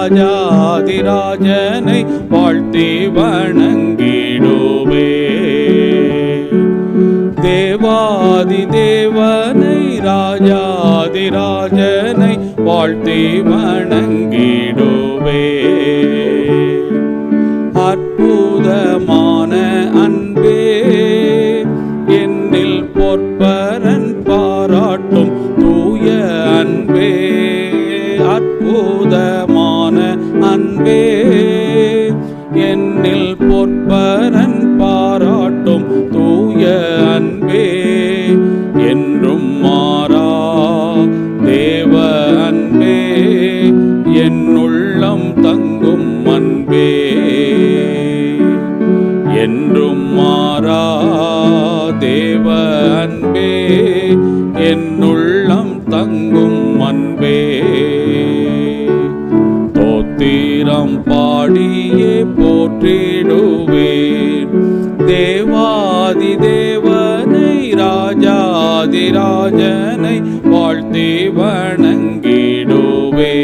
ராஜாதிராஜனை வாழ்த்தி வணங்கிடுவே. தேவாதி தேவனை ராஜாதிராஜனை வாழ்த்தி வணங்கிடுவே. அற்புதமான அன்பே என்னில் பொற்பரன் பாராட்டும் தூய அன்பே. அற்புதமான அன்பே என்னில் பொற்பரன் பாராட்டும் தூய அன்பே. என்றும் மாறா தேவ அன்பே என்னுள்ளம் தங்கும் அன்பே. என்றும் மாறா தேவ அன்பே என்னுள்ளம் தங்கும் அன்பே. தோத்திரம் பாடியே போற்றிடுவேன் தேவாதி தேவனை ராஜாதிராஜனை வாழ்த்தி வணங்கிடுவே.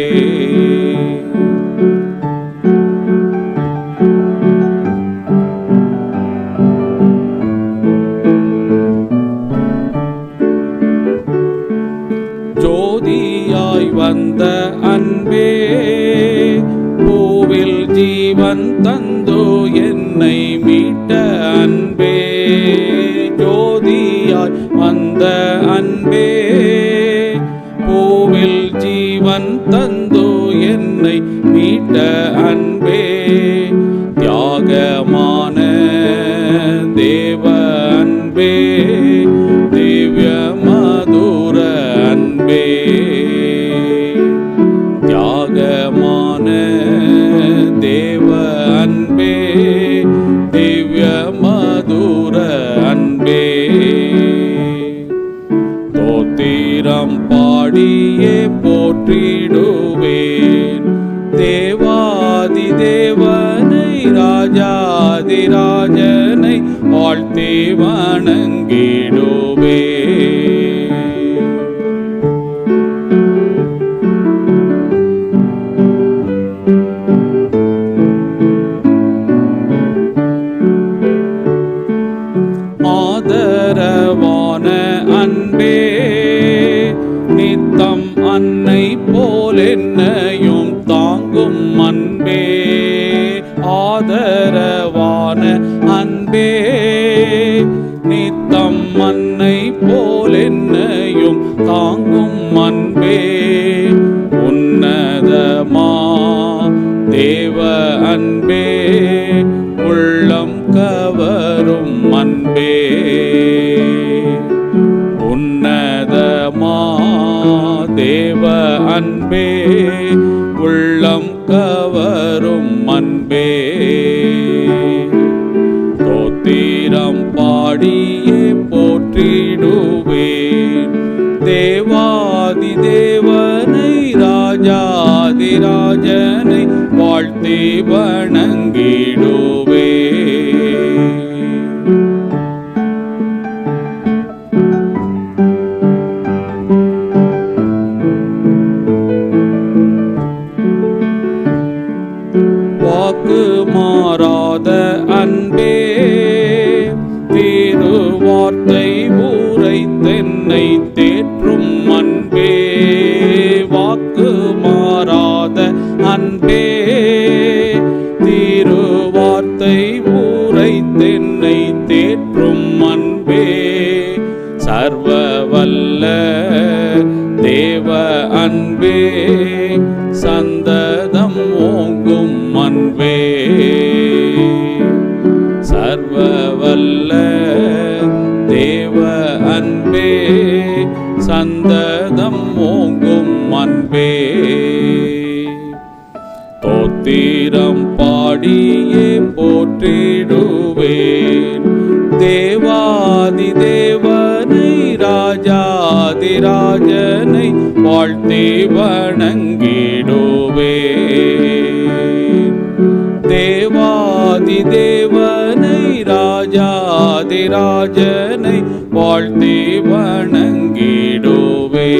ஜோதியாய் வந்த அன்பே பூவில் ஜீவன் தந்தோ என்னை மீட்ட அன்பே. ஜோதியாய் வந்த அன்பே பூவில் ஜீவன் தந்தோ என்னை மீட்ட அன்பே. தியாகமான தேவ அன்பே திவ்ய மதுர அன்பே. தியாகமான தேவ அன்பே திவ்ய மதுர அன்பே. தோத்திரம் பாடியே போற்றிடுவேன் தேவாதி தேவனை ராஜாதிராஜனை வாழ்த்தி வணங்கிடுவே. ஆதரவான அன்பே நித்தம் அன்னை போல் என்னையும் தாங்கும் அன்பே. ஆதரவான அன்பே நித்தம் அன்னை போல் என்னையும் தாங்கும் அன்பே. உன்னதமா தேவ அன்பே உள்ளம் கவரும் அன்பே. உன்னதமா தேவ அன்பே உள்ளம் கவரும் அன்பே. தோத்திரம் பாடியே போற்றிடுவேன் தேவாதி தேவனை ராஜாதிராஜனை வாழ்த்தி வணங்கிடுவே. வாக்கு மாறாத அன்பே திருவார்த்தை உரைத்தென்னை தேற்றும் அன்பே. வாக்கு மாறாத அன்பே திருவார்த்தை உரைத்தென்னை தேற்றும் அன்பே. சர்வவல்ல தேவ அன்பே சந்ததம் ஓங்கும் அன்பே. சர்வவல்ல தேவ அன்பே சந்ததம் ஓங்கும் அன்பே. தோத்திரம் பாடியே போற்றிடுவேன் தேவாதி தேவனை ராஜாதிராஜனை வாழ்த்தி வணங்கிடுவே. தேவாதி தேவனை ராஜாதிராஜனை வாழ்த்தி வணங்கிடுவே.